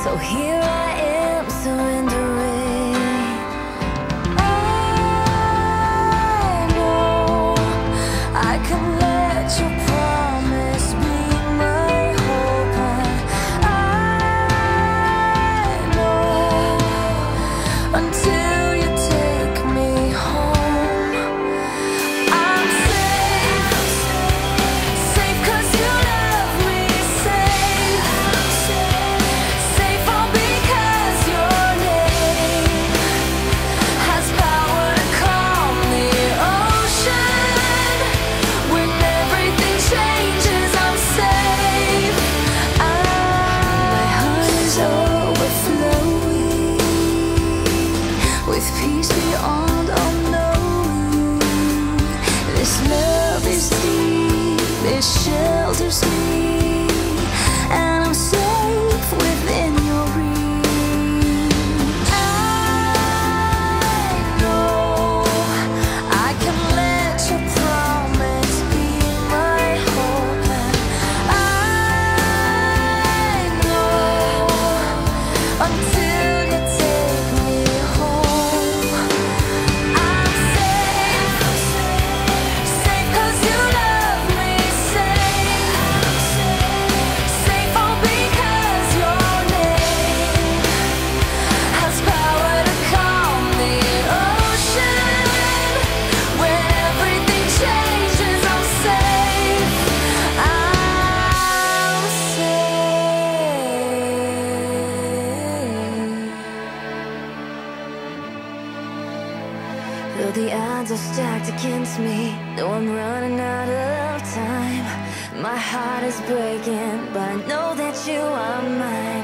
So here I am surrendering. I know I can let your promise be my hope. I know until you take me home. I'm safe, safe 'cause you love me. Safe all because your name has power to calm the ocean. When everything changes, I'm safe. My heart is overflowing with peace beyond all knowing. This love is deep, it shelters me, and I'm safe within your reach. I know I can let your promise be my hope. I know until you take me home. I'm safe, safe 'cause you love me. Safe all because your name has power to calm the ocean. When everything changes, I'm safe. I'm safe. Though the odds are stacked against me, though I'm running out of time, my heart is breaking, but I know that you are mine.